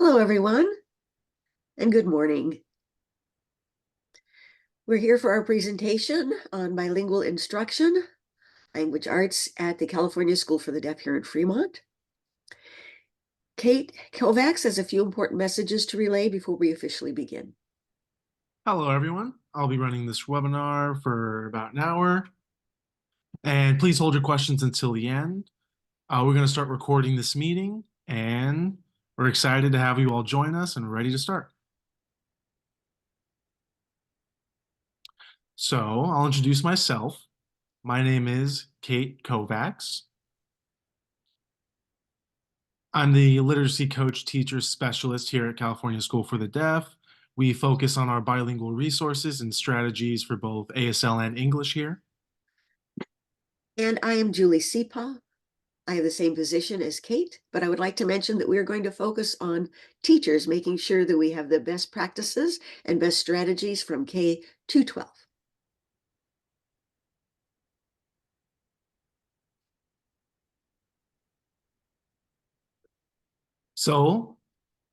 Hello, everyone, and good morning. We're here for our presentation on bilingual instruction, language arts at the California School for the Deaf here in Fremont. Kate Kovacs has a few important messages to relay before we officially begin. Hello, everyone. I'll be running this webinar for about an hour. And please hold your questions until the end. We're going to start recording this meeting, and we're excited to have you all join us and ready to start. So I'll introduce myself. My name is Kate Kovacs. I'm the literacy coach teacher specialist here at California School for the Deaf. We focus on our bilingual resources and strategies for both ASL and English here. And I am Julie Seepaw. I have the same position as Kate, but I would like to mention that we are going to focus on teachers, making sure that we have the best practices and best strategies from K to 12. So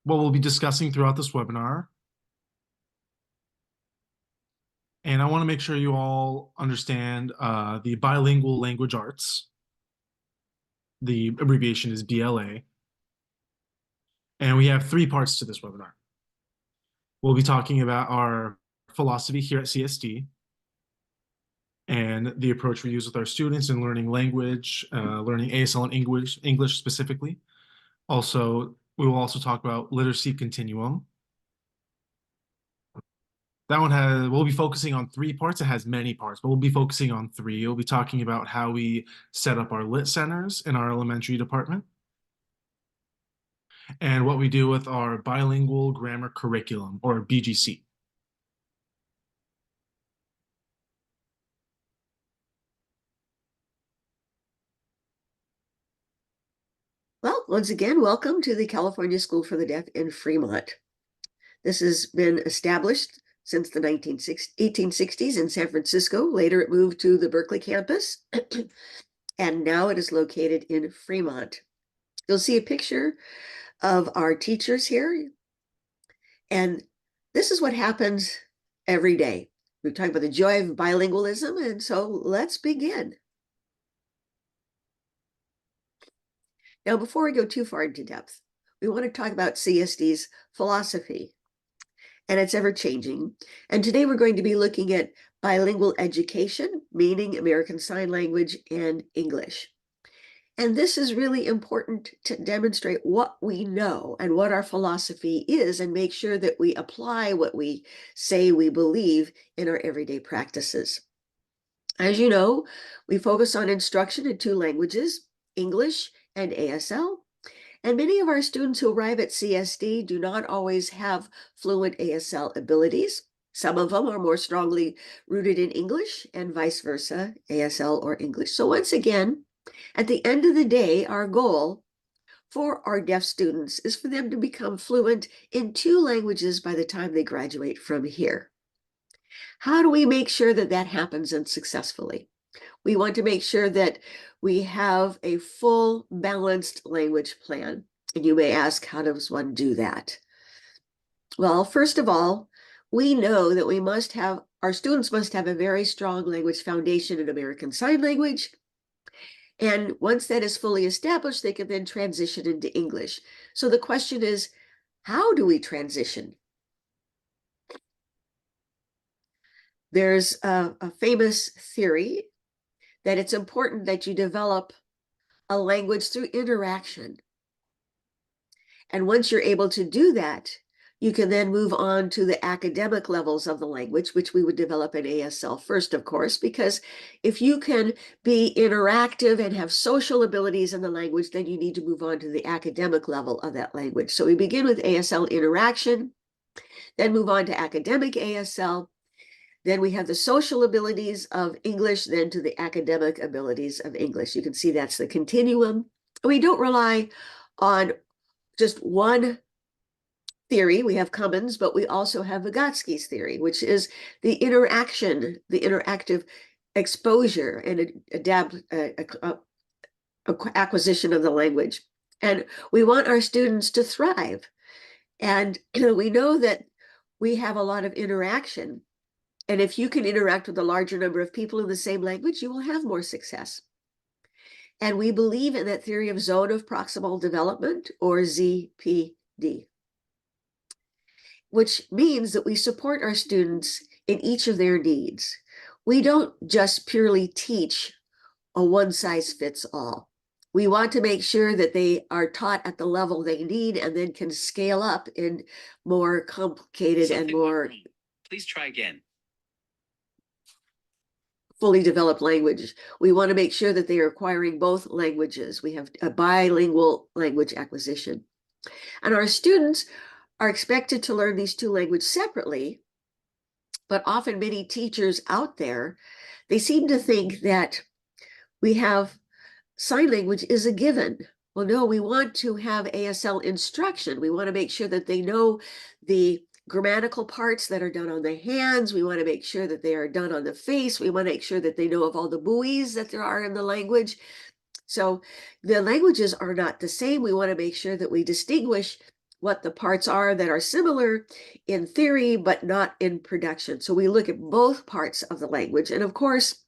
what we'll be discussing throughout this webinar, and I want to make sure you all understand the bilingual language arts. The abbreviation is BLA. And we have three parts to this webinar. We'll be talking about our philosophy here at CSD and the approach we use with our students in learning language, learning ASL and English specifically. Also, we will also talk about literacy continuum. That one we'll be focusing on three parts. It has many parts, but we'll be focusing on three. We'll be talking about how we set up our lit centers in our elementary department and what we do with our bilingual grammar curriculum, or BGC. Well, once again, welcome to the California School for the Deaf in Fremont. This has been established since the 1860s in San Francisco. Later, it moved to the Berkeley campus, and now it is located in Fremont. You'll see a picture of our teachers here, and this is what happens every day. We've talked about the joy of bilingualism, and so let's begin. Now, before we go too far into depth, we want to talk about CSD's philosophy, and it's ever changing. And today we're going to be looking at bilingual education, meaning American Sign Language and English. And this is really important to demonstrate what we know and what our philosophy is, and make sure that we apply what we say we believe in our everyday practices. As you know, we focus on instruction in two languages, English and ASL. And many of our students who arrive at CSD do not always have fluent ASL abilities. Some of them are more strongly rooted in English and vice versa, ASL or English. So once again, at the end of the day, our goal for our deaf students is for them to become fluent in two languages by the time they graduate from here. How do we make sure that that happens and successfully? We want to make sure that we have a full, balanced language plan. And you may ask, how does one do that? Well, first of all, we know that our students must have a very strong language foundation in American Sign Language. And once that is fully established, they can then transition into English. So the question is, how do we transition? There's a famous theory that it's important that you develop a language through interaction. And once you're able to do that, you can then move on to the academic levels of the language, which we would develop in ASL first, of course, because if you can be interactive and have social abilities in the language, then you need to move on to the academic level of that language. So we begin with ASL interaction, then move on to academic ASL. Then we have the social abilities of English, then to the academic abilities of English. You can see that's the continuum. We don't rely on just one theory. We have Cummins, but we also have Vygotsky's theory, which is the interaction, the interactive exposure and acquisition of the language. And we want our students to thrive And we know that we have a lot of interaction. And if you can interact with a larger number of people in the same language, you will have more success. And we believe in that theory of zone of proximal development, or ZPD, which means that we support our students in each of their needs. We don't just purely teach a one size fits all. We want to make sure that they are taught at the level they need and then can scale up in more complicated and more Please try again. fully developed language. We want to make sure that they are acquiring both languages. We have a bilingual language acquisition. And our students are expected to learn these two languages separately, but often many teachers out there, they seem to think that we have sign language is a given. Well, no, we want to have ASL instruction. We want to make sure that they know the grammatical parts that are done on the hands. We want to make sure that they are done on the face. We want to make sure that they know of all the buoys that there are in the language. So the languages are not the same. We want to make sure that we distinguish what the parts are that are similar in theory, but not in production. So we look at both parts of the language. And of course,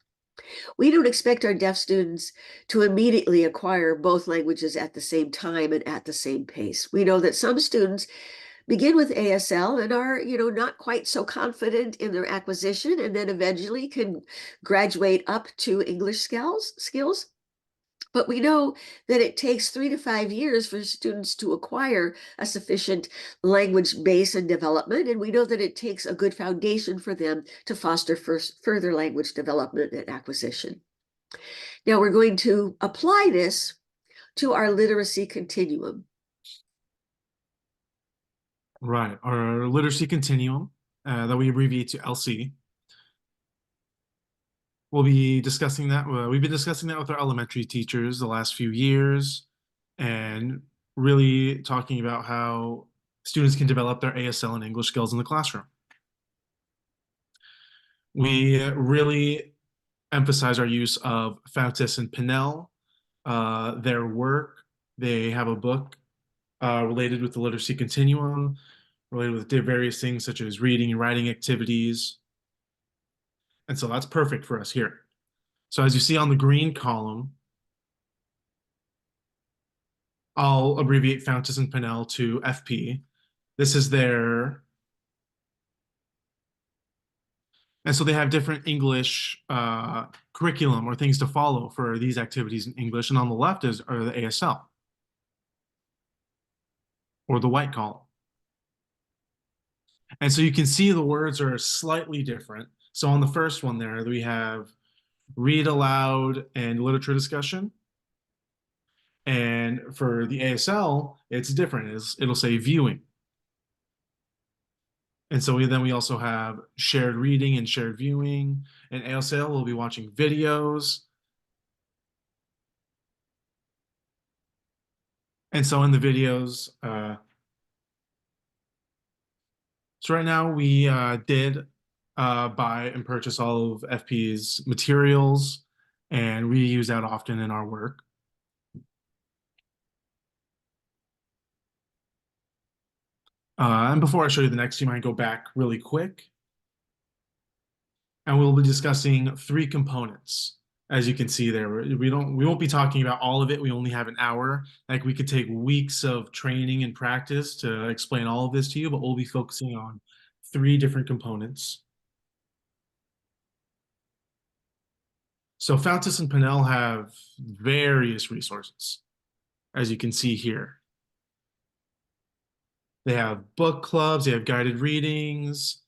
we don't expect our deaf students to immediately acquire both languages at the same time and at the same pace. We know that some students begin with ASL and are, not quite so confident in their acquisition, and then eventually can graduate up to English skills. But we know that it takes 3 to 5 years for students to acquire a sufficient language base and development. And we know that it takes a good foundation for them to foster further language development and acquisition. Now we're going to apply this to our literacy continuum. Right, our literacy continuum that we abbreviate to LC. We'll be discussing that. We've been discussing that with our elementary teachers the last few years, and really talking about how students can develop their ASL and English skills in the classroom. We really emphasize our use of Fountas and Pinnell, their work. They have a book related with the literacy continuum, related with various things such as reading and writing activities. And so that's perfect for us here. So as you see on the green column, I'll abbreviate Fountas and Pinnell to FP. This is their, and so they have different English curriculum or things to follow for these activities in English. And on the left are the ASL, or the white column. And so you can see the words are slightly different. So on the first one there, we have read aloud and literature discussion. And for the ASL, it's different. It'll say viewing. And so we also have shared reading and shared viewing. And ASL will be watching videos. And so in the videos, so right now we did buy and purchase all of FP's materials, and we use that often in our work. And before I show you the next, you might go back really quick. And we'll be discussing 3 components. As you can see there, we won't be talking about all of it. We only have an hour. Like, we could take weeks of training and practice to explain all of this to you, but we'll be focusing on 3 different components. So Fountas and Pinnell have various resources, as you can see here. They have book clubs, they have guided readings,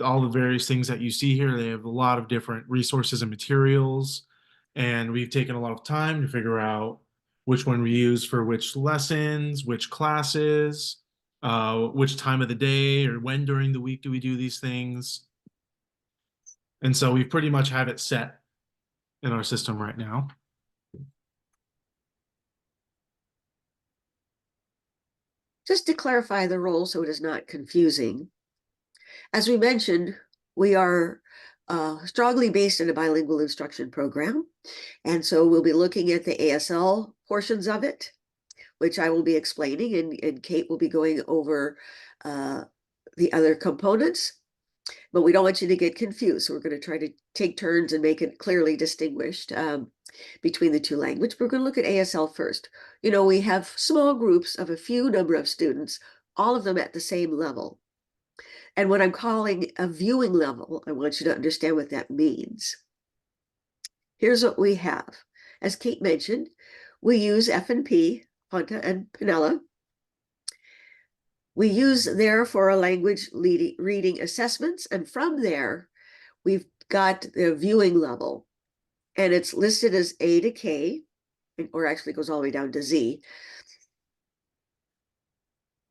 all the various things that you see here. They have a lot of different resources and materials. And we've taken a lot of time to figure out which one we use for which lessons, which classes, which time of the day or when during the week do we do these things. And so we pretty much have it set in our system right now. Just to clarify the role so it is not confusing, as we mentioned, we are strongly based in a bilingual instruction program. And so we'll be looking at the ASL portions of it, which I will be explaining, and Kate will be going over the other components, but we don't want you to get confused. So we're going to try to take turns and make it clearly distinguished between the two languages. We're going to look at ASL first. You know, we have small groups of a few number of students, all of them at the same level. And what I'm calling a viewing level, I want you to understand what that means. Here's what we have. As Kate mentioned, we use F&P, Ponta and Pinella. We use there for a language reading assessments, and from there, we've got the viewing level, and it's listed as A to K, or actually goes all the way down to Z.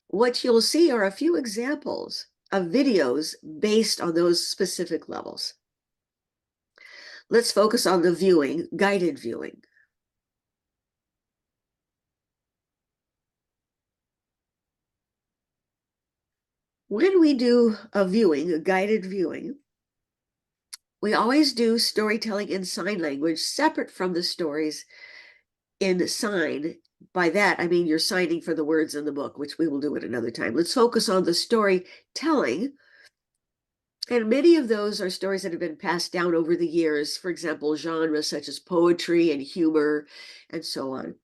What you'll see are a few examples of videos based on those specific levels. Let's focus on the viewing, guided viewing. When we do a viewing, a guided viewing, we always do storytelling in sign language separate from the stories in sign. By that, I mean you're signing for the words in the book, which we will do at another time. Let's focus on the storytelling. And many of those are stories that have been passed down over the years. For example, genres such as poetry and humor and so on.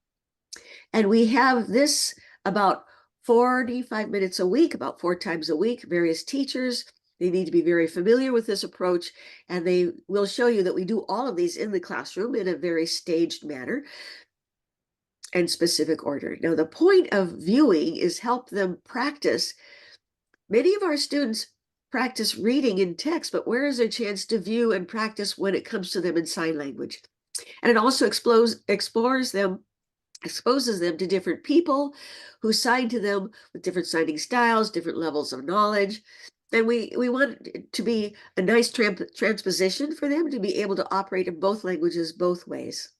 And we have this about 45 minutes a week, about 4 times a week, various teachers. They need to be very familiar with this approach, and they will show you that we do all of these in the classroom in a very staged manner and specific order. Now, the point of viewing is help them practice. Many of our students practice reading in text, but where is their chance to view and practice when it comes to them in sign language? And it also exposes them to different people who sign to them with different signing styles, different levels of knowledge. And we want it to be a nice transposition for them to be able to operate in both languages, both ways.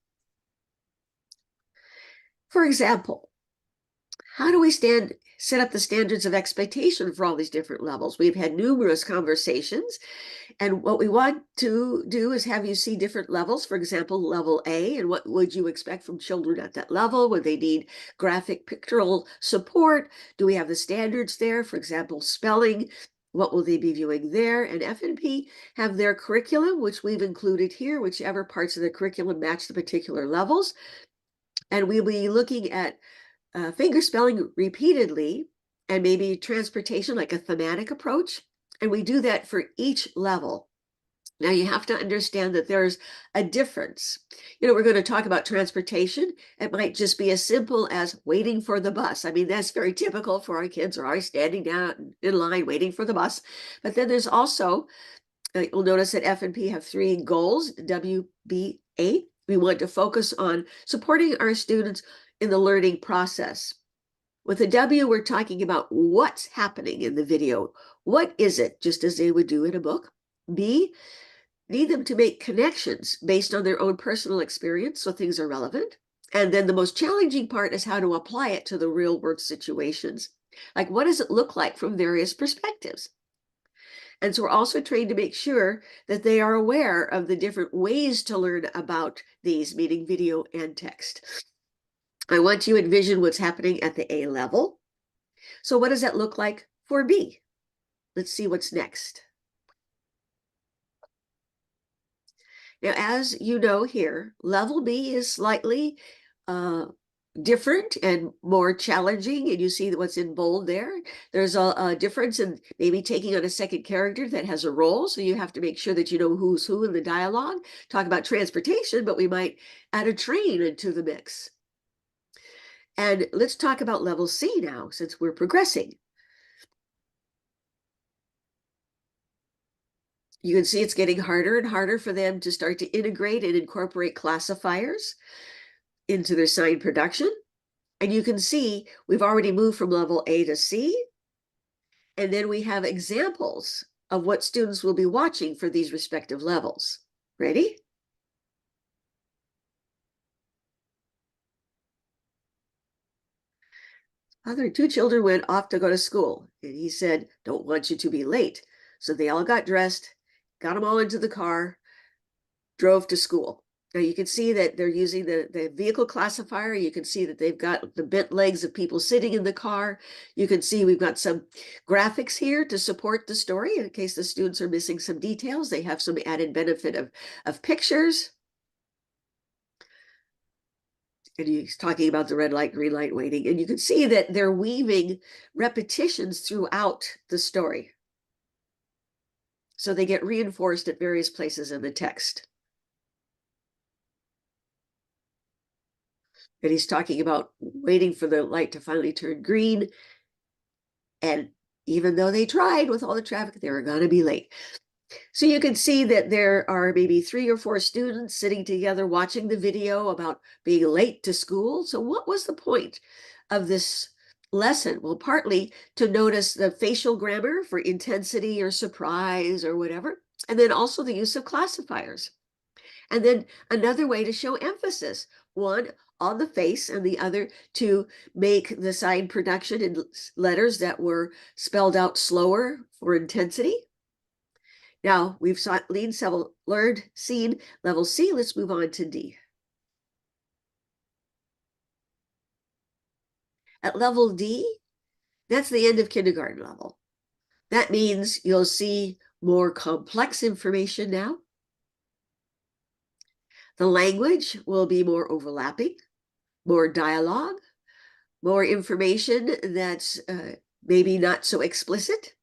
For example, how do we set up the standards of expectation for all these different levels? We've had numerous conversations, and what we want to do is have you see different levels. For example, level A, and what would you expect from children at that level? Would they need graphic pictorial support? Do we have the standards there? For example, spelling, what will they be viewing there? And F&P have their curriculum, which we've included here, whichever parts of the curriculum match the particular levels. And we'll be looking at finger spelling repeatedly, and maybe transportation, like a thematic approach. And we do that for each level. Now you have to understand that there's a difference. You know, we're going to talk about transportation. It might just be as simple as waiting for the bus. I mean, that's very typical for our kids are always standing down in line waiting for the bus. But then there's also, you'll notice that F&P have 3 goals, WBA. We want to focus on supporting our students in the learning process. With a W, we're talking about what's happening in the video. What is it, just as they would do in a book? B, need them to make connections based on their own personal experience so things are relevant. And then the most challenging part is how to apply it to the real world situations. Like, what does it look like from various perspectives? And so we're also trained to make sure that they are aware of the different ways to learn about these, meaning video and text. I want you to envision what's happening at the A level. So what does that look like for B? Let's see what's next. Now, as you know here, level B is slightly different and more challenging, and you see what's in bold there. There's a difference in maybe taking on a second character that has a role, so you have to make sure that you know who's who in the dialogue. Talk about transportation, but we might add a train into the mix. And let's talk about level C now, since we're progressing. You can see it's getting harder and harder for them to start to integrate and incorporate classifiers into their sign production. And you can see we've already moved from level A to C. And then we have examples of what students will be watching for these respective levels. Ready? Other 2 children went off to go to school, and he said, "Don't want you to be late." So they all got dressed, got them all into the car, drove to school. Now you can see that they're using the vehicle classifier. You can see that they've got the bent legs of people sitting in the car. You can see we've got some graphics here to support the story in case the students are missing some details. They have some added benefit of pictures. And he's talking about the red light, green light waiting. And you can see that they're weaving repetitions throughout the story. So they get reinforced at various places in the text. And he's talking about waiting for the light to finally turn green. And even though they tried with all the traffic, they were going to be late. So you can see that there are maybe 3 or 4 students sitting together watching the video about being late to school. So what was the point of this lesson? Well, partly to notice the facial grammar for intensity or surprise or whatever, and then also the use of classifiers. And then another way to show emphasis, one on the face and the other to make the sign production in letters that were spelled out slower for intensity. Now we've seen level C. Let's move on to D. At level D, that's the end of kindergarten level. That means you'll see more complex information now. The language will be more overlapping, more dialogue, more information that's maybe not so explicit.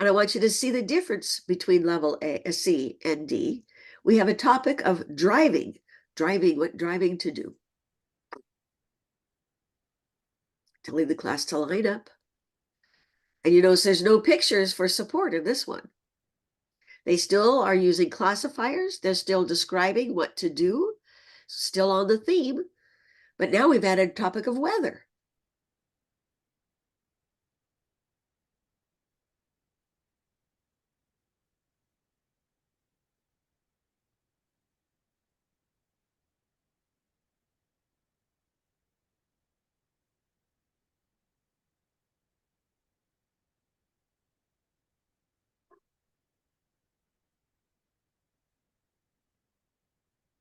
And I want you to see the difference between level C and D. We have a topic of driving, what driving to do. Telling the class to line up. And you notice there's no pictures for support in this one. They still are using classifiers. They're still describing what to do, still on the theme. But now we've added a topic of weather.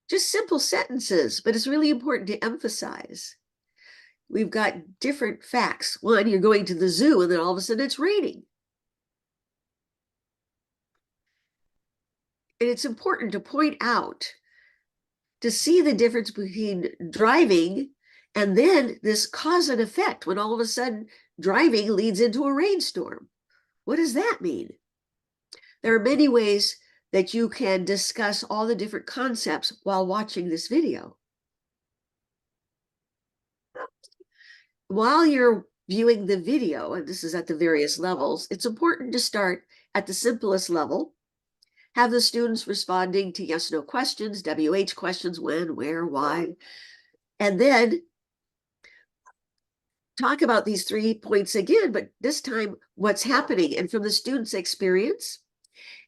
Just simple sentences, but it's really important to emphasize. We've got different facts. One, you're going to the zoo and then all of a sudden it's raining. And it's important to point out, to see the difference between driving and then this cause and effect when all of a sudden driving leads into a rainstorm. What does that mean? There are many ways that you can discuss all the different concepts while watching this video. While you're viewing the video, and this is at the various levels, it's important to start at the simplest level. Have the students responding to yes/no questions, WH questions, when, where, why, and then talk about these 3 points again, but this time what's happening and from the student's experience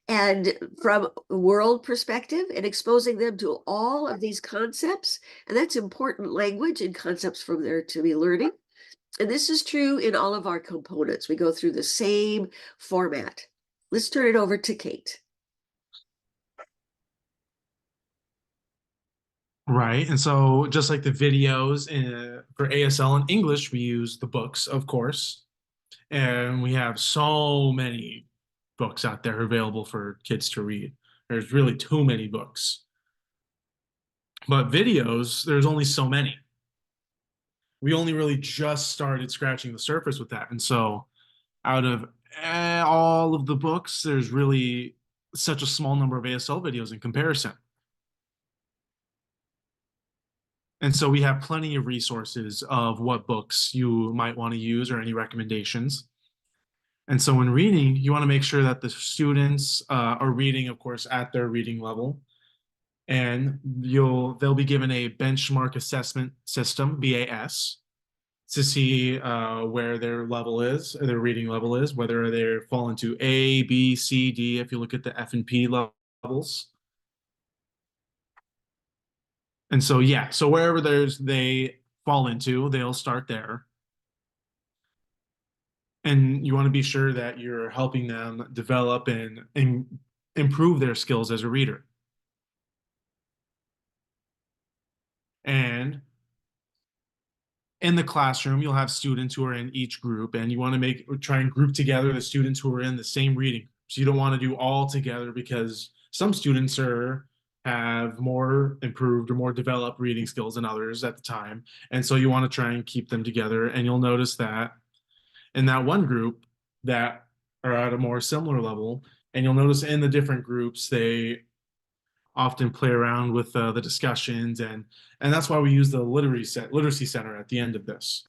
and from a world perspective and exposing them to all of these concepts. And that's important language and concepts from there to be learning. And this is true in all of our components. We go through the same format. Let's turn it over to Kate. Right. And so just like the videos for ASL in English, we use the books, of course. And we have so many books out there available for kids to read. There's really too many books. But videos, there's only so many. We only really just started scratching the surface with that. And so out of all of the books, there's really such a small number of ASL videos in comparison. And so we have plenty of resources of what books you might want to use or any recommendations. And so when reading, you want to make sure that the students are reading, of course, at their reading level. And they'll be given a benchmark assessment system, BAS, to see where their level is, or their reading level is, whether they fall into A, B, C, D, if you look at the F and P levels. And so, yeah, so wherever they fall into, they'll start there. And you want to be sure that you're helping them develop and improve their skills as a reader. in the classroom, you'll have students who are in each group, and you want to try and group together the students who are in the same reading. So you don't want to do all together because some students have more improved or more developed reading skills than others at the time. And so you want to try and keep them together. And you'll notice that in that one group that are at a more similar level, and you'll notice in the different groups, they often play around with the discussions, and that's why we use the literacy center at the end of this.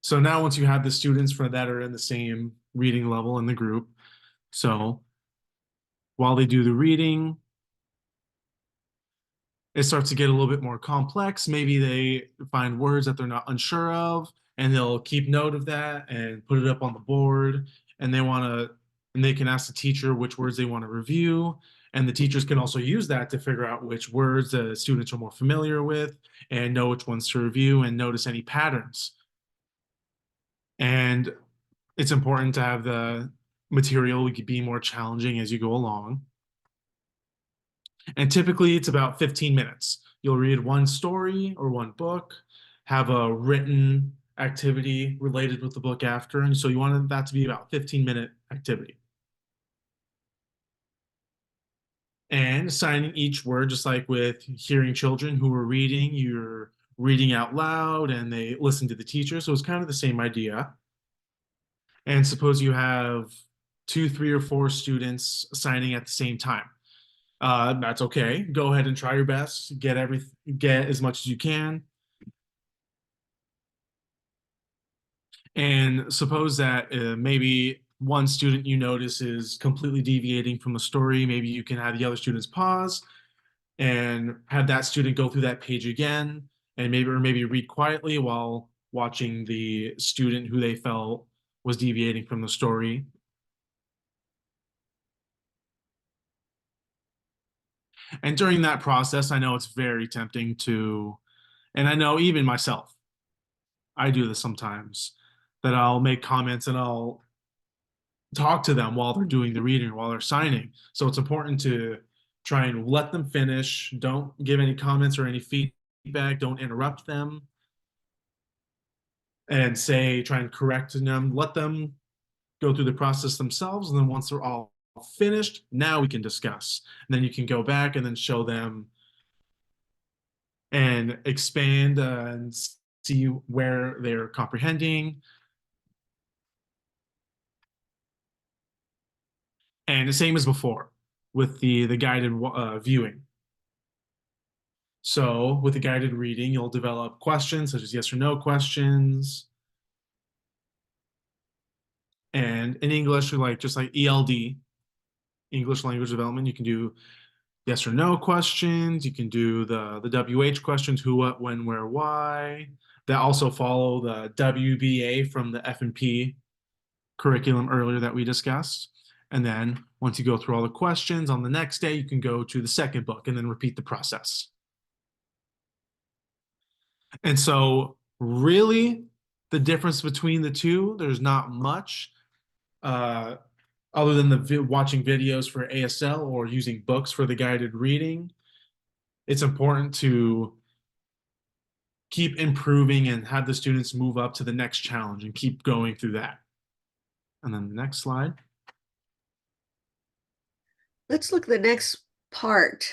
So now once you have the students for that are in the same reading level in the group, so while they do the reading, it starts to get a little bit more complex. Maybe they find words that they're not unsure of, and they'll keep note of that and put it up on the board. And they can ask the teacher which words they want to review. And the teachers can also use that to figure out which words the students are more familiar with and know which ones to review and notice any patterns. And it's important to have the material be more challenging as you go along. And typically it's about 15 minutes. You'll read one story or one book, have a written activity related with the book after. And so you want that to be about 15-minute activity. And assigning each word, just like with hearing children who are reading, you're reading out loud and they listen to the teacher. So it's kind of the same idea. And suppose you have 2, 3, or 4 students signing at the same time. That's okay. Go ahead and try your best. Get as much as you can. And suppose that maybe one student you notice is completely deviating from the story. Maybe you can have the other students pause and have that student go through that page again, and maybe read quietly while watching the student who they felt was deviating from the story. And during that process, I know it's very tempting and I know even myself, I do this sometimes, that I'll make comments and I'll talk to them while they're doing the reading or while they're signing. So it's important to try and let them finish. Don't give any comments or any feedback. Don't interrupt them. And try and correct them. Let them go through the process themselves. And then once they're all finished, now we can discuss. And then you can go back and then show them and expand and see where they're comprehending. And the same as before with the guided viewing. So with the guided reading, you'll develop questions such as yes or no questions. And in English, just like ELD, English language development, you can do yes or no questions. You can do the WH questions, who, what, when, where, why. That also follow the WBA from the F&P curriculum earlier that we discussed. And then once you go through all the questions on the next day, you can go to the second book and then repeat the process. And so really the difference between the two, there's not much other than watching videos for ASL or using books for the guided reading. It's important to keep improving and have the students move up to the next challenge and keep going through that. And then the next slide. Let's look at the next part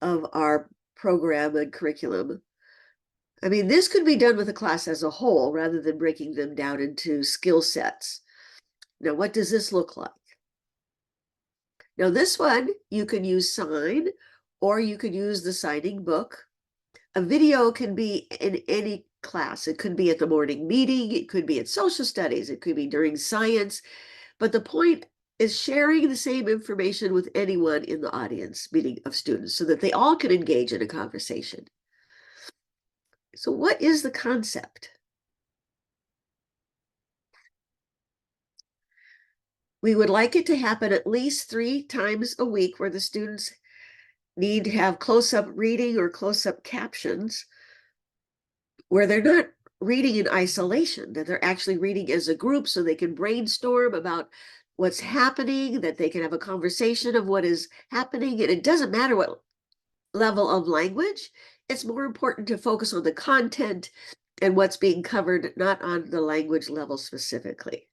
of our program and curriculum. I mean, this could be done with a class as a whole rather than breaking them down into skill sets. Now, what does this look like? Now, this one, you can use sign, or you could use the signing book. A video can be in any class. It could be at the morning meeting. It could be at social studies. It could be during science. But the point is sharing the same information with anyone in the audience, meeting of students, so that they all can engage in a conversation. So what is the concept? We would like it to happen at least 3 times a week where the students need to have close-up reading or close-up captions where they're not reading in isolation, that they're actually reading as a group so they can brainstorm about what's happening, that they can have a conversation of what is happening. And it doesn't matter what level of language. it's more important to focus on the content and what's being covered, not on the language level specifically.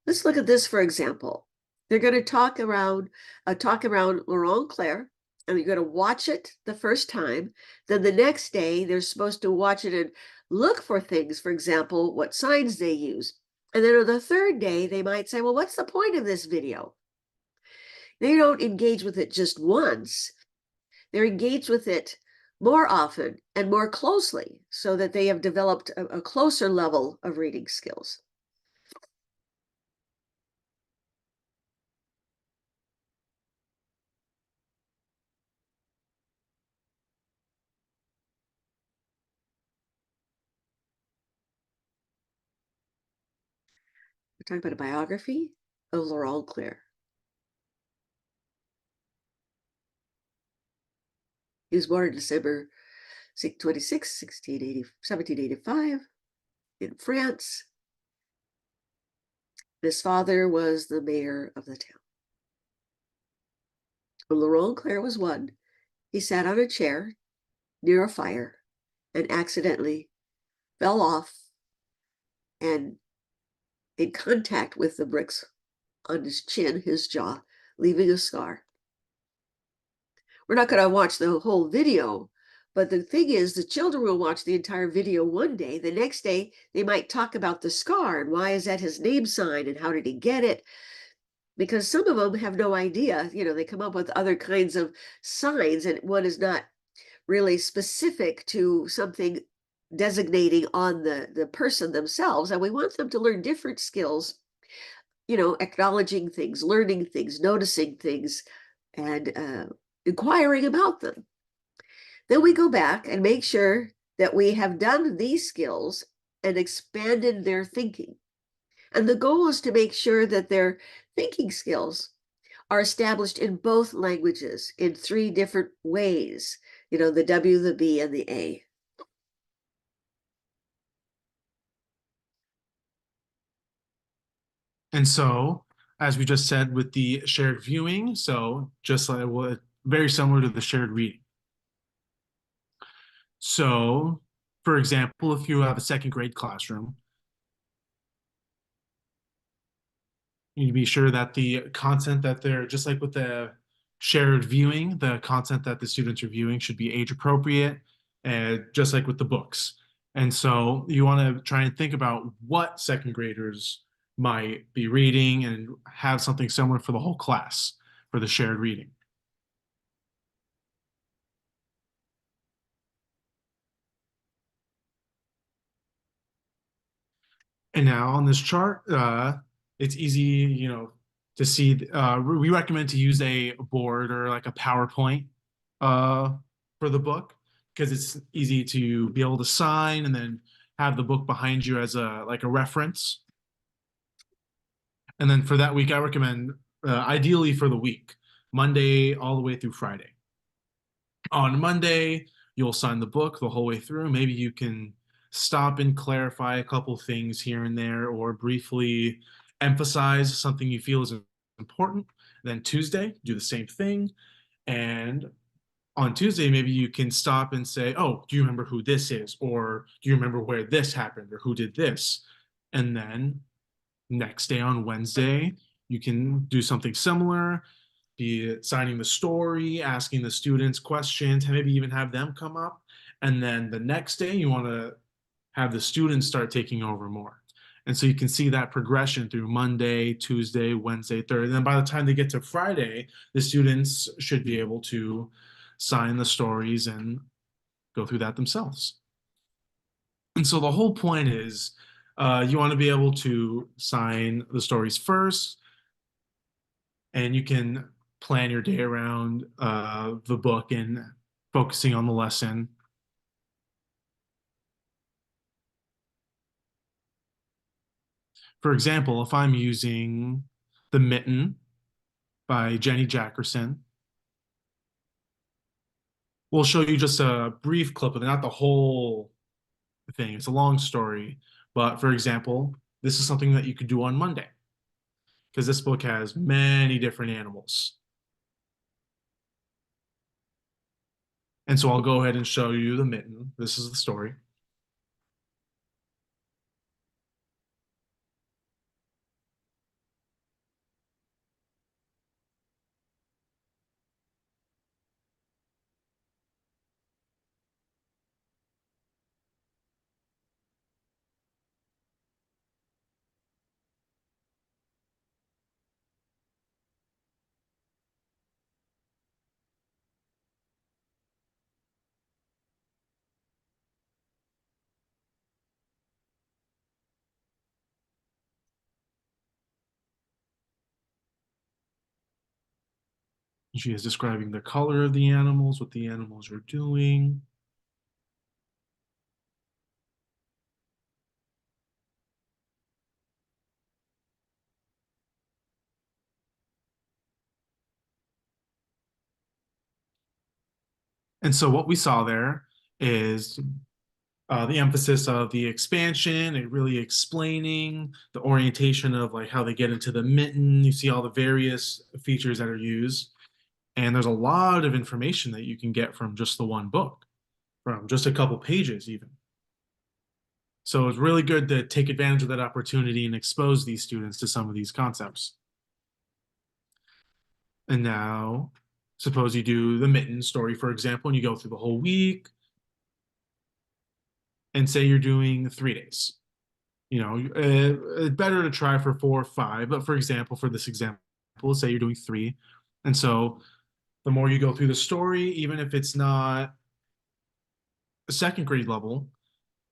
Let's look at this for example. They're going to talk around Laurent Claire, and you're going to watch it the first time. Then the next day, they're supposed to watch it and look for things, for example, what signs they use. And then on the third day, they might say, well, what's the point of this video? They don't engage with it just once. They're engaged with it more often and more closely so that they have developed a closer level of reading skills. We're talking about a biography of Laurent Claire. He was born in December 26, 1785 in France. His father was the mayor of the town. When Laurent Claire was one, he sat on a chair near a fire and accidentally fell off and in contact with the bricks on his chin, his jaw, leaving a scar. We're not going to watch the whole video, but the thing is, the children will watch the entire video one day. The next day, they might talk about the scar and why is that his name sign and how did he get it? Because some of them have no idea. They come up with other kinds of signs, and one is not really specific to something designating on the person themselves. And we want them to learn different skills, acknowledging things, learning things, noticing things, and inquiring about them. Then we go back and make sure that we have done these skills and expanded their thinking. And the goal is to make sure that their thinking skills are established in both languages in 3 different ways, the W, the B, and the A. And so, as we just said with the shared viewing, so just like very similar to the shared reading. So, for example, if you have a second grade classroom, you need to be sure that the content that they're just like with the shared viewing, the content that the students are viewing should be age appropriate, and just like with the books. And so you want to try and think about what second graders might be reading and have something similar for the whole class for the shared reading. And now on this chart, it's easy, to see. We recommend to use a board or like a PowerPoint for the book because it's easy to be able to sign and then have the book behind you as a reference. And then for that week, I recommend ideally for the week, Monday all the way through Friday. On Monday, you'll sign the book the whole way through. Maybe you can stop and clarify a couple things here and there, or briefly emphasize something you feel is important. Then Tuesday, do the same thing. And on Tuesday, maybe you can stop and say, oh, do you remember who this is? Or do you remember where this happened? Or who did this? And then next day on Wednesday, you can do something similar, be it signing the story, asking the students questions, maybe even have them come up. And then the next day, you want to have the students start taking over more. And so you can see that progression through Monday, Tuesday, Wednesday, Thursday. And then by the time they get to Friday, the students should be able to sign the stories and go through that themselves. And so the whole point is you want to be able to sign the stories first, and you can plan your day around the book and focusing on the lesson. For example, if I'm using The Mitten by Jenny Jackerson, we'll show you just a brief clip of it, not the whole thing. It's a long story. But for example, this is something that you could do on Monday because this book has many different animals. And so I'll go ahead and show you the mitten. This is the story. She is describing the color of the animals, what the animals are doing. And so what we saw there is the emphasis of the expansion and really explaining the orientation of like how they get into the mitten. You see all the various features that are used. And there's a lot of information that you can get from just the one book, from just a couple pages, even. So it's really good to take advantage of that opportunity and expose these students to some of these concepts. And now, suppose you do the mitten story, for example, and you go through the whole week and say you're doing 3 days. It's better to try for 4 or 5, but for example, for this example, let's say you're doing 3. And so the more you go through the story, even if it's not a second grade level,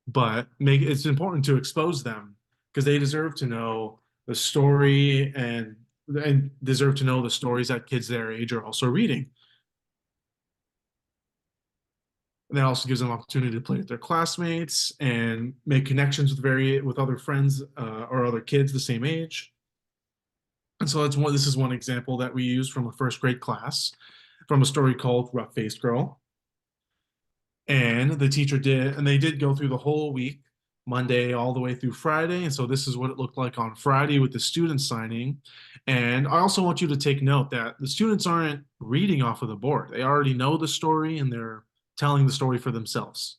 but it's important to expose them because they deserve to know the story and deserve to know the stories that kids their age are also reading. And that also gives them an opportunity to play with their classmates and make connections with other friends or other kids the same age. And so this is one example that we use from a first grade class from a story called Rough Faced Girl. And they did go through the whole week, Monday all the way through Friday. And so this is what it looked like on Friday with the students signing. And I also want you to take note that the students aren't reading off of the board. They already know the story and they're telling the story for themselves.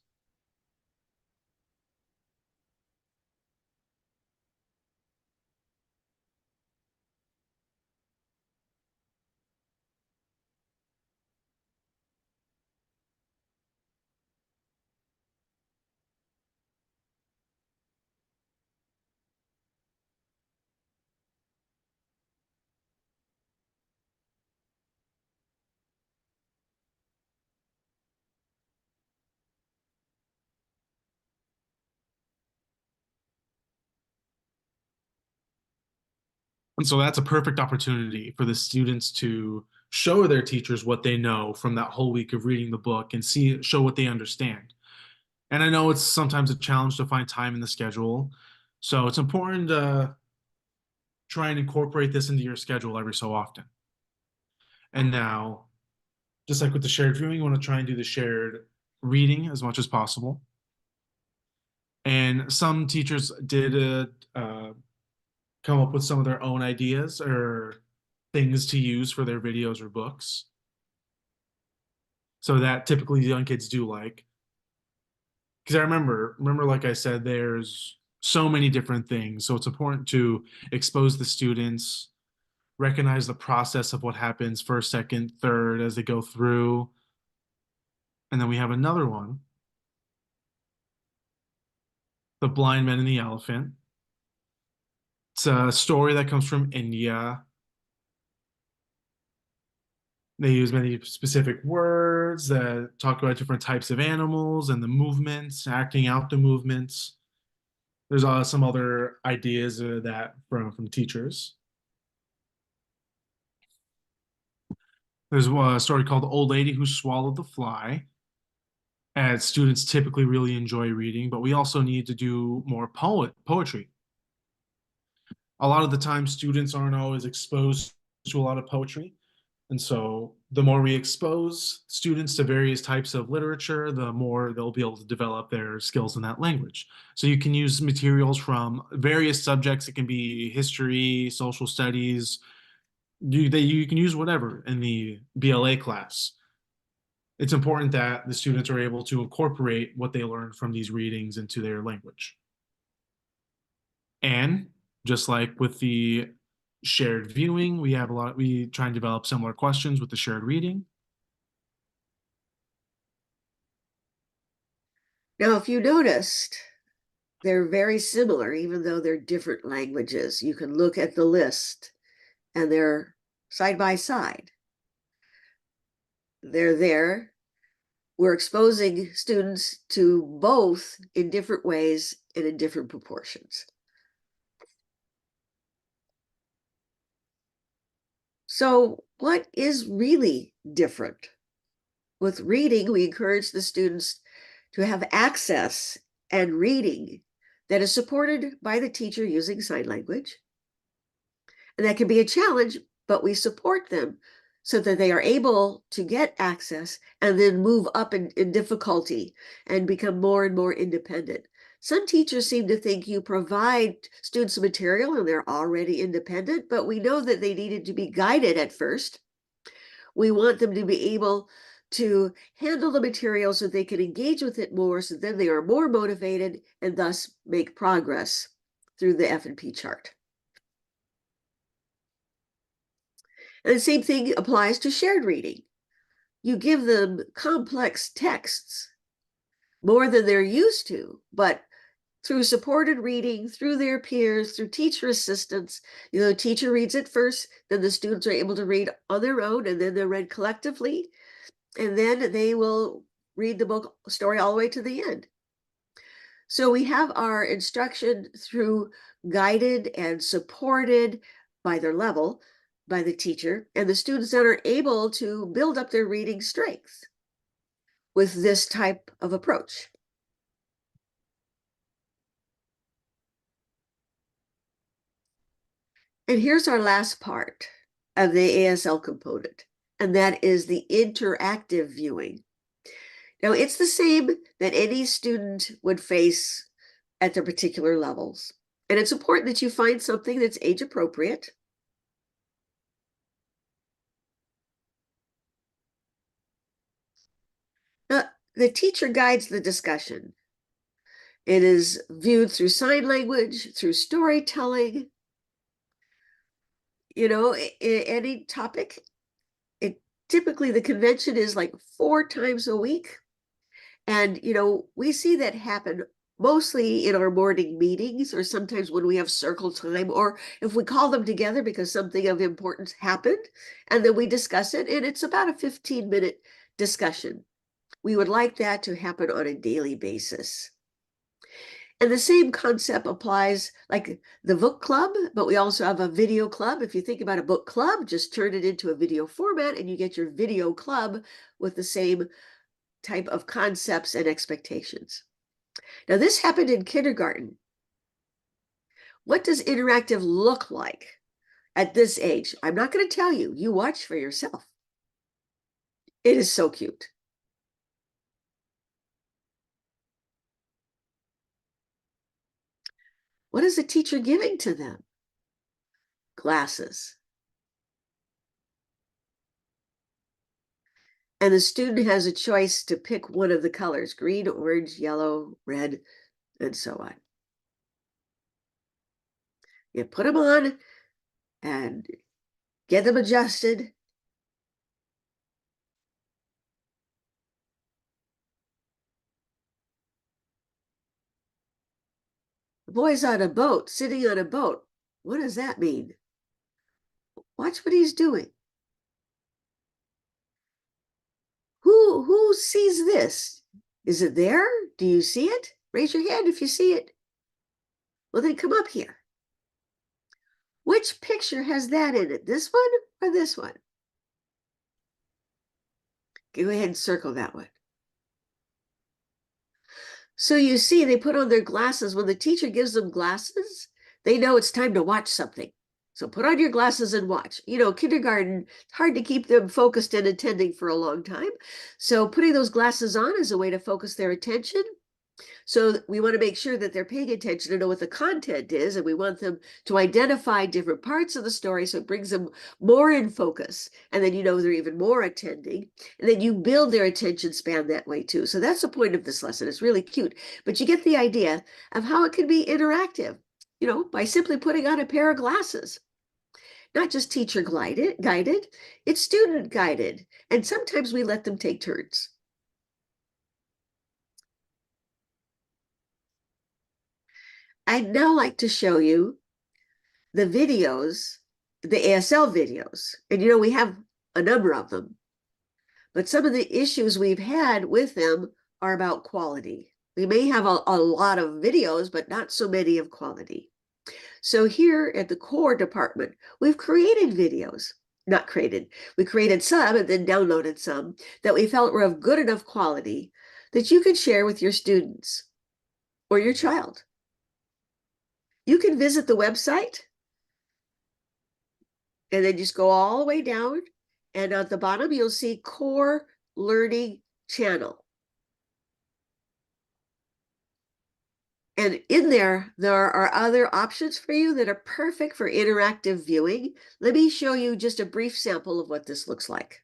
And so that's a perfect opportunity for the students to show their teachers what they know from that whole week of reading the book and show what they understand. And I know it's sometimes a challenge to find time in the schedule. So it's important to try and incorporate this into your schedule every so often. And now, just like with the shared viewing, you want to try and do the shared reading as much as possible. And some teachers did come up with some of their own ideas or things to use for their videos or books. So that typically the young kids do like. Because I remember, like I said, there's so many different things. So it's important to expose the students, recognize the process of what happens first, second, third as they go through. And then we have another one, The Blind Men and the Elephant. It's a story that comes from India. They use many specific words that talk about different types of animals and the movements, acting out the movements. There's some other ideas that from teachers. There's a story called The Old Lady Who Swallowed the Fly. And students typically really enjoy reading, but we also need to do more poetry. A lot of the time, students aren't always exposed to a lot of poetry. And so the more we expose students to various types of literature, the more they'll be able to develop their skills in that language. So you can use materials from various subjects. It can be history, social studies. You can use whatever in the BLA class. it's important that the students are able to incorporate what they learn from these readings into their language. And just like with the shared viewing, we try and develop similar questions with the shared reading. Now, if you noticed, they're very similar, even though they're different languages. You can look at the list and they're side by side. They're there. We're exposing students to both in different ways and in different proportions. So, what is really different? With reading, we encourage the students to have access and reading that is supported by the teacher using sign language. And that can be a challenge, but we support them so that they are able to get access and then move up in difficulty and become more and more independent. Some teachers seem to think you provide students material and they're already independent, but we know that they needed to be guided at first. We want them to be able to handle the material so they can engage with it more, so then they are more motivated and thus make progress through the F&P chart. And the same thing applies to shared reading. You give them complex texts more than they're used to, but through supported reading, through their peers, through teacher assistance, the teacher reads it first, then the students are able to read on their own, and then they're read collectively, and then they will read the book story all the way to the end. So we have our instruction through guided and supported by their level, by the teacher, and the students that are able to build up their reading strength with this type of approach. And here's our last part of the ASL component, and that is the interactive viewing. Now, it's the same that any student would face at their particular levels. And it's important that you find something that's age appropriate. The teacher guides the discussion. It is viewed through sign language, through storytelling, any topic. It typically, the convention is like 4 times a week. And, we see that happen mostly in our morning meetings, or sometimes when we have circle time, or if we call them together because something of importance happened, and then we discuss it, and it's about a 15-minute discussion. We would like that to happen on a daily basis. And the same concept applies like the book club, but we also have a video club. If you think about a book club, just turn it into a video format and you get your video club with the same type of concepts and expectations. Now, this happened in kindergarten. What does interactive look like at this age? I'm not going to tell you. You watch for yourself. It is so cute. What is the teacher giving to them? Glasses. And the student has a choice to pick one of the colors: green, orange, yellow, red, and so on. You put them on and get them adjusted. The boy's on a boat, sitting on a boat. What does that mean? Watch what he's doing. Who sees this? Is it there? Do you see it? Raise your hand if you see it. Well, then come up here. Which picture has that in it? This one or this one? Go ahead and circle that one. So you see, they put on their glasses. When the teacher gives them glasses, they know it's time to watch something. So put on your glasses and watch. Kindergarten, it's hard to keep them focused and attending for a long time. So putting those glasses on is a way to focus their attention. So we want to make sure that they're paying attention to know what the content is, and we want them to identify different parts of the story so it brings them more in focus. And then you know they're even more attending. And then you build their attention span that way too. So that's the point of this lesson. It's really cute. But you get the idea of how it can be interactive, by simply putting on a pair of glasses. Not just teacher guided, it's student guided. And sometimes we let them take turns. I'd now like to show you the videos, the ASL videos. And we have a number of them. But some of the issues we've had with them are about quality. We may have a lot of videos, but not so many of quality. So here at the core department, we've created videos. Not created. We created some and then downloaded some that we felt were of good enough quality that you could share with your students or your child. You can visit the website and then just go all the way down. And at the bottom, you'll see Core Learning Channel. And in there are other options for you that are perfect for interactive viewing. Let me show you just a brief sample of what this looks like.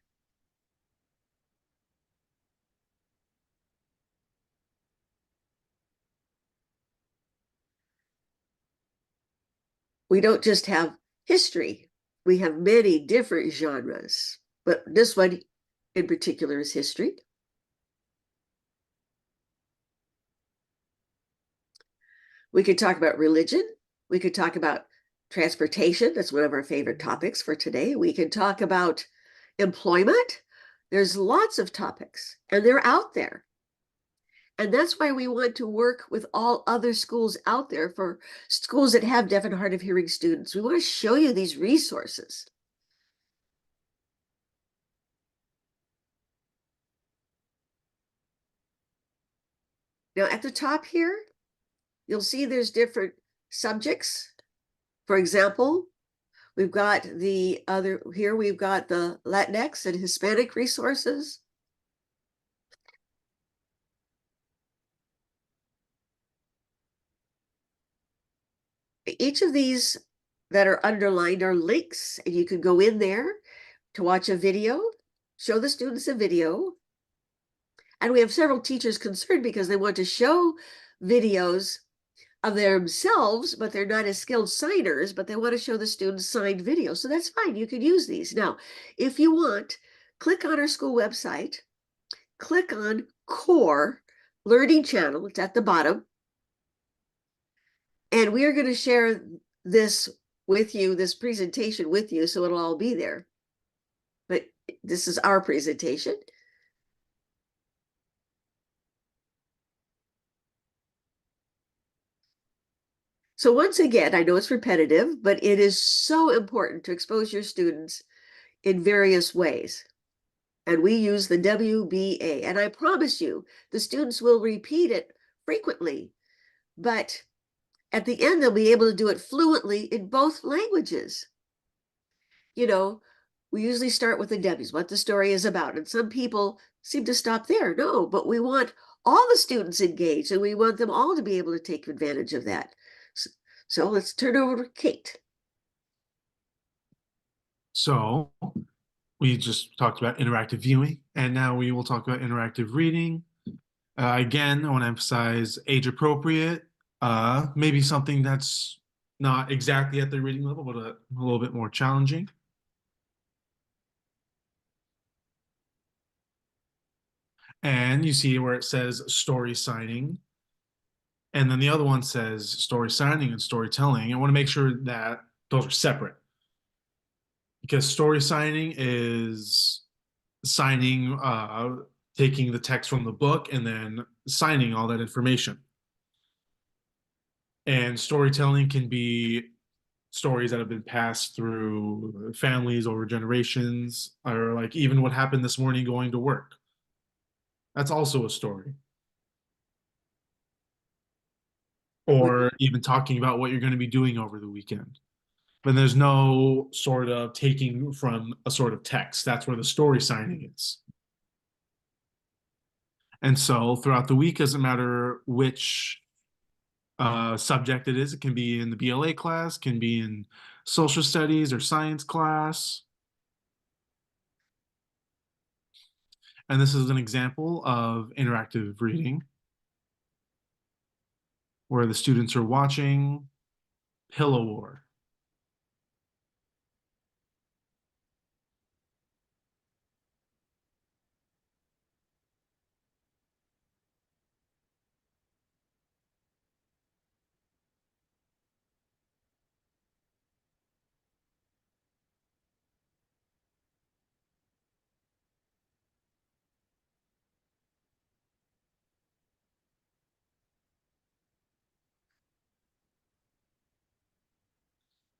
We don't just have history. We have many different genres, but this one in particular is history. We could talk about religion. We could talk about transportation. That's one of our favorite topics for today. We can talk about employment. There's lots of topics, and they're out there. And that's why we want to work with all other schools out there for schools that have deaf and hard of hearing students. We want to show you these resources. Now at the top here, you'll see there's different subjects. For example, we've got the Latinx and Hispanic resources. Each of these that are underlined are links, and you can go in there to watch a video, show the students a video. And we have several teachers concerned because they want to show videos of themselves, but they're not as skilled signers, but they want to show the students signed videos. So that's fine. You can use these. Now, if you want, click on our school website, click on Core Learning Channel. It's at the bottom. And we are going to share this with you, this presentation with you, so it'll all be there. But this is our presentation. So once again, I know it's repetitive, but it is so important to expose your students in various ways. And we use the WBA. And I promise you, the students will repeat it frequently, but at the end, they'll be able to do it fluently in both languages. We usually start with the W's, what the story is about. And some people seem to stop there. No, but we want all the students engaged, and we want them all to be able to take advantage of that. So let's turn over to Kate. So we just talked about interactive viewing, and now we will talk about interactive reading. Again, I want to emphasize age appropriate, maybe something that's not exactly at the reading level, but a little bit more challenging. And you see where it says story signing. And then the other one says story signing and storytelling. I want to make sure that those are separate, because story signing is signing, taking the text from the book and then signing all that information. And storytelling can be stories that have been passed through families over generations, or like even what happened this morning going to work. That's also a story. Or even talking about what you're going to be doing over the weekend. But there's no sort of taking from a sort of text. That's where the story signing is. And so throughout the week, doesn't matter which subject it is. It can be in the BLA class, can be in social studies or science class. And this is an example of interactive reading where the students are watching Pillow War.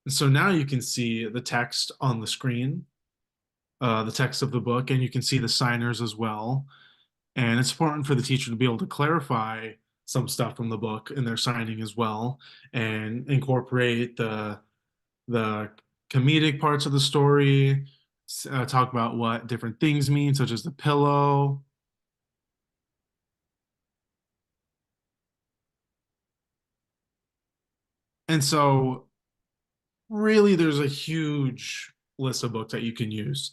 And so now you can see the text on the screen, the text of the book, and you can see the signers as well. And it's important for the teacher to be able to clarify some stuff from the book in their signing as well, and incorporate the comedic parts of the story, talk about what different things mean, such as the pillow. And so really there's a huge list of books that you can use.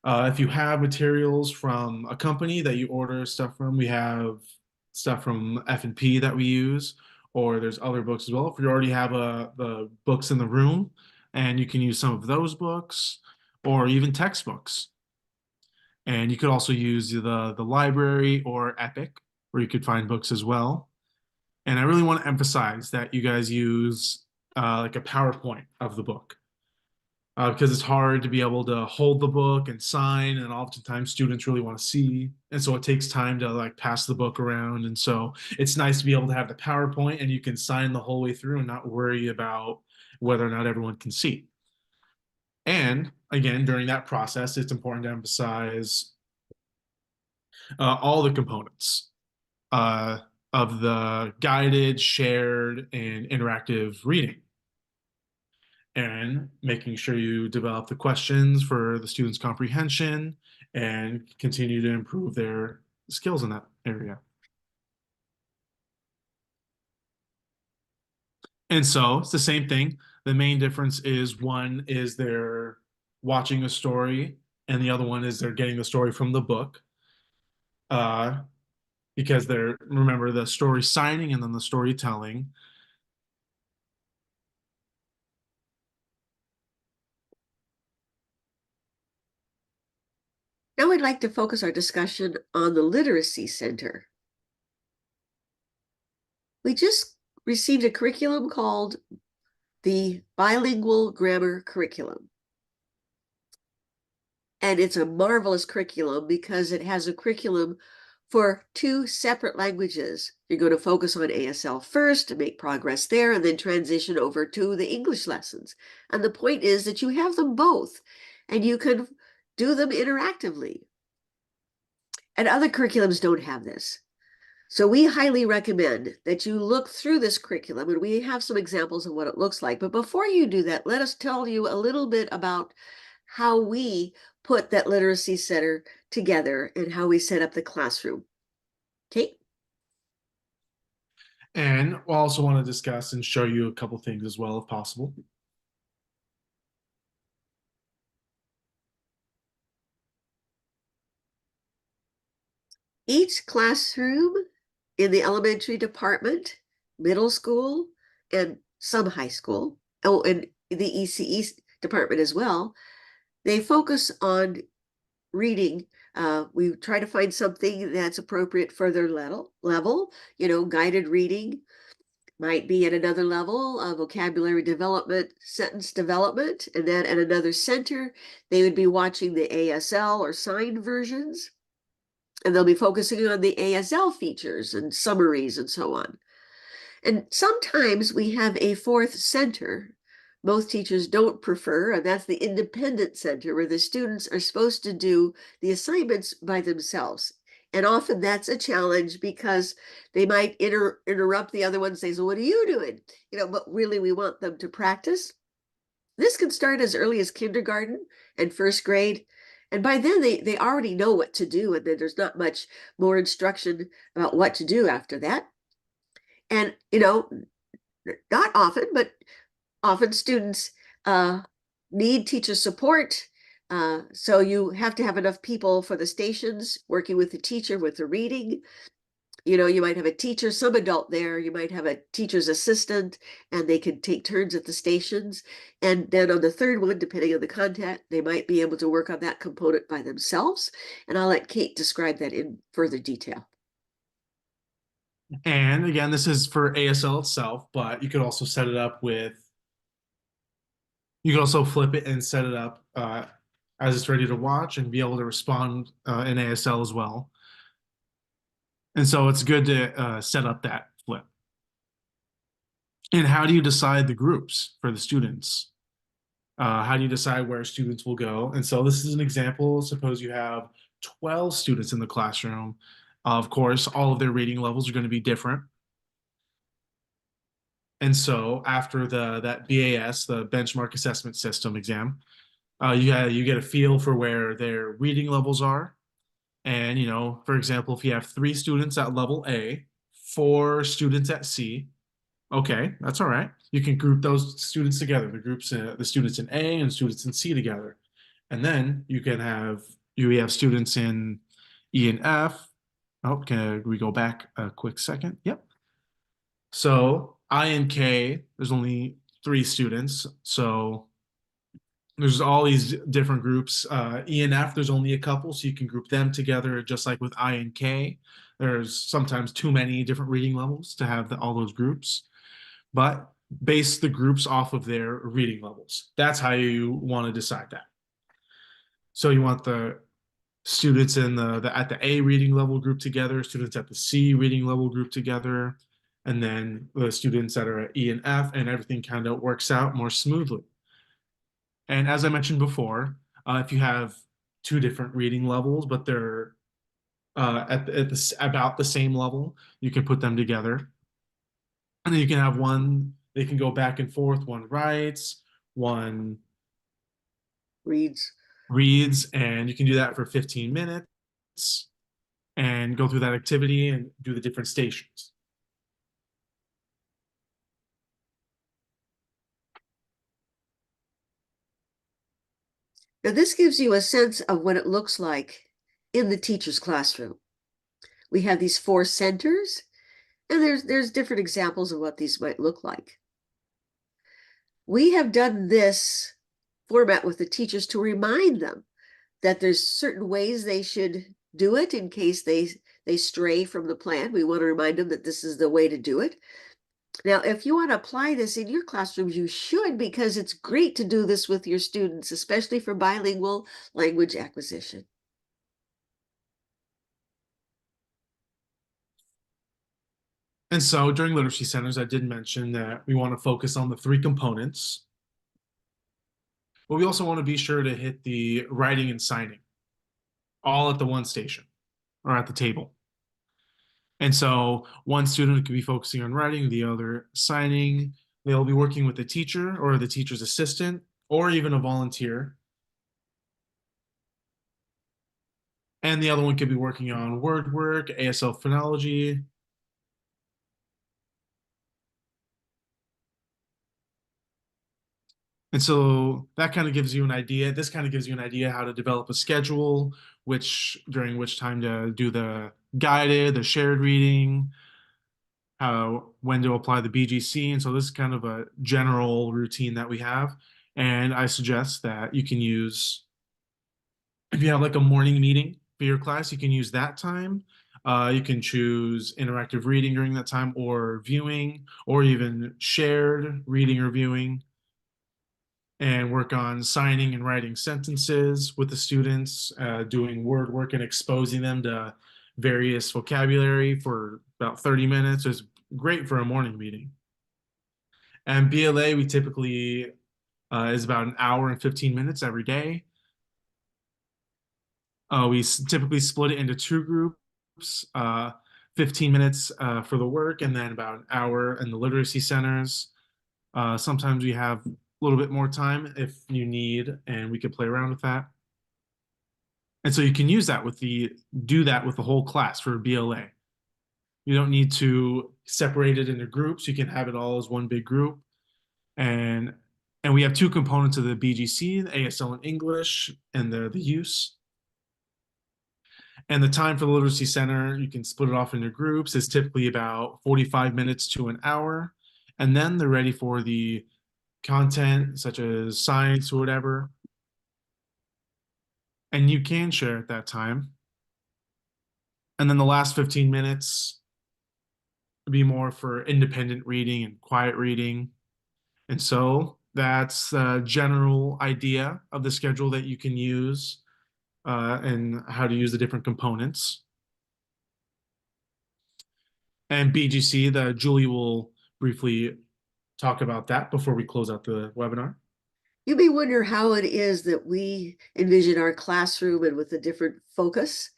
If you have materials from a company that you order stuff from, we have stuff from F&P that we use, or there's other books as well. If you already have the books in the room, and you can use some of those books, or even textbooks. And you could also use the library or Epic, where you could find books as well. And I really want to emphasize that you guys use like a PowerPoint of the book, because it's hard to be able to hold the book and sign, and oftentimes students really want to see, and so it takes time to like pass the book around, and so it's nice to be able to have the PowerPoint and you can sign the whole way through and not worry about whether or not everyone can see. And again, during that process, it's important to emphasize all the components uh, of the guided, shared, and interactive reading, and making sure you develop the questions for the students' comprehension and continue to improve their skills in that area. And so it's the same thing. The main difference is one is they're watching a story, and the other one is they're getting the story from the book. Uh, because they're, remember, the story signing and then the storytelling. Now I'd like to focus our discussion on the Literacy Center. We just received a curriculum called the Bilingual Grammar Curriculum. And it's a marvelous curriculum because it has a curriculum for two separate languages. You're going to focus on ASL first to make progress there, and then transition over to the English lessons. And the point is that you have them both, and you can do them interactively. And other curriculums don't have this. So we highly recommend that you look through this curriculum, and we have some examples of what it looks like. But before you do that, let us tell you a little bit about how we put that literacy center together and how we set up the classroom. Okay. And we'll also want to discuss and show you a couple things as well, if possible. Each classroom in the elementary department, middle school, and some high school, oh, and the ECE department as well, they focus on reading. We try to find something that's appropriate for their level. Guided reading might be at another level of vocabulary development, sentence development, and then at another center, they would be watching the ASL or signed versions, and they'll be focusing on the ASL features and summaries and so on. And sometimes we have a fourth center most teachers don't prefer, and that's the independent center where the students are supposed to do the assignments by themselves. And often that's a challenge because they might interrupt the other one and say, so what are you doing? But really we want them to practice. This can start as early as kindergarten and first grade, And by then they already know what to do, and then there's not much more instruction about what to do after that. And not often, but often students need teacher support. So you have to have enough people for the stations working with the teacher with the reading. You might have a teacher, some adult there, you might have a teacher's assistant, and they can take turns at the stations. And then on the third one, depending on the content, they might be able to work on that component by themselves. And I'll let Kate describe that in further detail. And again, this is for ASL itself, but you could also set it up with, you could also flip it and set it up as it's ready to watch and be able to respond in ASL as well. And so it's good to set up that flip. And how do you decide the groups for the students? How do you decide where students will go? And so this is an example. Suppose you have 12 students in the classroom. Of course, all of their reading levels are going to be different. And so after that BAS, the benchmark assessment system exam, you get a feel for where their reading levels are. And for example, if you have 3 students at level A, 4 students at C, okay, that's all right. You can group those students together, the students in A and students in C together. And then you have students in E and F. Oh, can we go back a quick second? Yep. So I and K, there's only 3 students. So there's all these different groups. E and F, there's only a couple, so you can group them together, just like with I and K. There's sometimes too many different reading levels to have all those groups, but base the groups off of their reading levels. That's how you want to decide that. So you want the students in the at the A reading level group together, students at the C reading level group together, and then the students that are at E and F, and everything kind of works out more smoothly. And as I mentioned before, if you have 2 different reading levels, but they're about the same level, you can put them together. And then you can have one, they can go back and forth, one writes, one Reads. reads, and you can do that for 15 minutes and go through that activity and do the different stations. Now, this gives you a sense of what it looks like in the teacher's classroom. We have these 4 centers, and there's different examples of what these might look like. We have done this format with the teachers to remind them that there's certain ways they should do it in case they stray from the plan. We want to remind them that this is the way to do it. Now, if you want to apply this in your classrooms, you should, because it's great to do this with your students, especially for bilingual language acquisition. And so during literacy centers, I did mention that we want to focus on the 3 components, but we also want to be sure to hit the writing and signing all at the one station or at the table. And so one student could be focusing on writing, the other signing. They'll be working with the teacher or the teacher's assistant or even a volunteer. And the other one could be working on word work, ASL phonology. And so that kind of gives you an idea. This kind of gives you an idea how to develop a schedule, during which time to do the guided, the shared reading, how when to apply the BGC. And so this is kind of a general routine that we have. And I suggest that you can use, if you have like a morning meeting for your class, you can use that time. You can choose interactive reading during that time, or viewing, or even shared reading or viewing, and work on signing and writing sentences with the students, doing word work and exposing them to various vocabulary for about 30 minutes. It's great for a morning meeting. And BLA, we typically is about an hour and 15 minutes every day. We typically split it into 2 groups, 15 minutes for the work, and then about an hour in the literacy centers. Sometimes we have a little bit more time if you need, and we could play around with that. And so you can use that with do that with the whole class for a BLA. You don't need to separate it into groups. You can have it all as one big group. And and we have two components of the BGC, the ASL in English and the use. And the time for the Literacy Center, you can split it off into groups, is typically about 45 minutes to an hour. And then they're ready for the content, such as science or whatever. And you can share at that time. And then the last 15 minutes would be more for independent reading and quiet reading. And so that's a general idea of the schedule that you can use and how to use the different components. And BGC, the Julie will briefly talk about that before we close out the webinar. You may wonder how it is that we envision our classroom and with a different focus.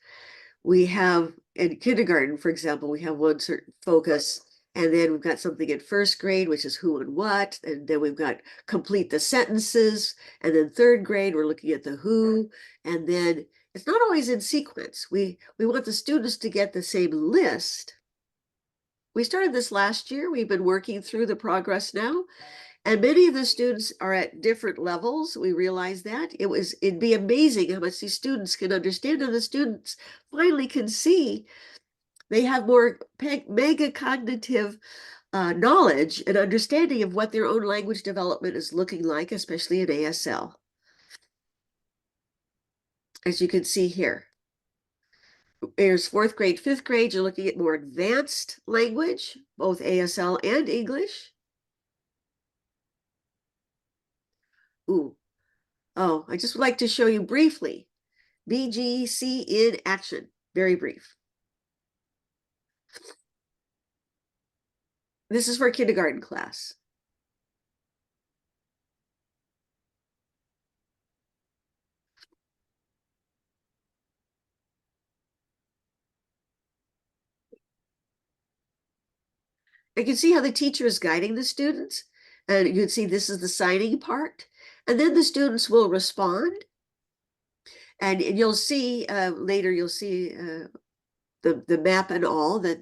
We have in kindergarten, for example, we have one certain focus, and then we've got something in first grade, which is who and what, and then we've got complete the sentences, and then third grade, we're looking at the who, and then it's not always in sequence. We want the students to get the same list. We started this last year. We've been working through the progress now, and many of the students are at different levels. We realize that. It'd be amazing how much these students can understand, and the students finally can see they have more mega cognitive knowledge and understanding of what their own language development is looking like, especially in ASL. As you can see here, there's fourth grade, fifth grade. You're looking at more advanced language, both ASL and English. Ooh, oh, I just would like to show you briefly BGC in action, very brief. This is for a kindergarten class. You can see how the teacher is guiding the students. And you can see this is the signing part. And then the students will respond. And you'll see later, you'll see the map and all that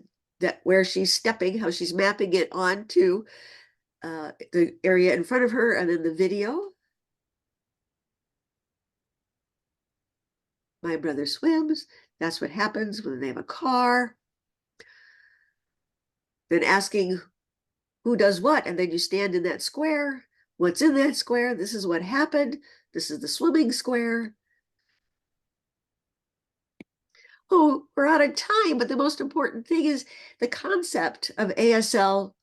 where she's stepping, how she's mapping it onto the area in front of her, and then the video. My brother swims. That's what happens when they have a car. Then asking who does what, and then you stand in that square. What's in that square? This is what happened. This is the swimming square. Oh, we're out of time, but the most important thing is the concept of ASL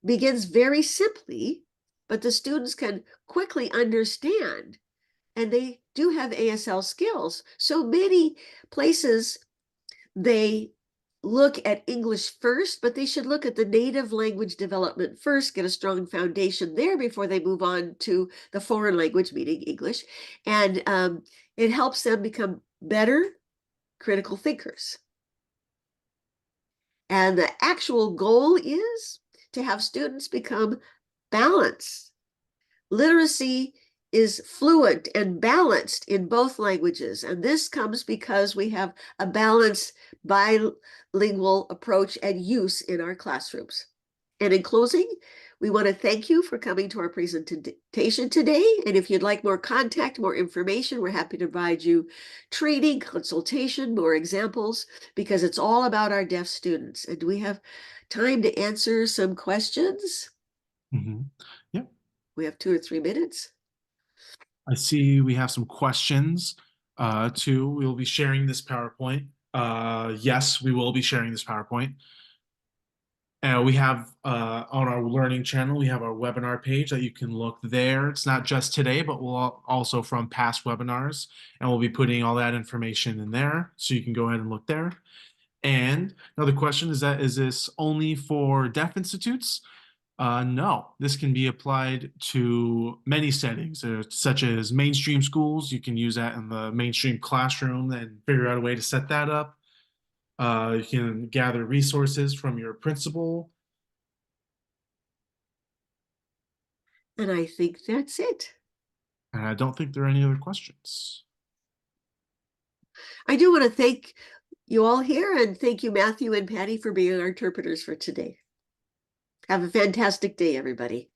begins very simply, but the students can quickly understand, and they do have ASL skills. So many places, they look at English first, but they should look at the native language development first, get a strong foundation there before they move on to the foreign language, meaning English. And it helps them become better critical thinkers. And the actual goal is to have students become balanced. Literacy is fluent and balanced in both languages. And this comes because we have a balanced bilingual approach and use in our classrooms. And in closing, we want to thank you for coming to our presentation today. And if you'd like more contact, more information, we're happy to provide you training, consultation, more examples, because it's all about our deaf students. And do we have time to answer some questions? Yep. We have 2 or 3 minutes. I see we have some questions too. We'll be sharing this PowerPoint. Yes, we will be sharing this PowerPoint. We have on our learning channel, we have our webinar page that you can look there. It's not just today, but we'll also from past webinars, and we'll be putting all that information in there, so you can go ahead and look there. And another question is this only for deaf institutes? No, this can be applied to many settings, such as mainstream schools. You can use that in the mainstream classroom and figure out a way to set that up. You can gather resources from your principal. And I think that's it. And I don't think there are any other questions. I do want to thank you all here and thank you, Matthew and Patty, for being our interpreters for today. Have a fantastic day, everybody.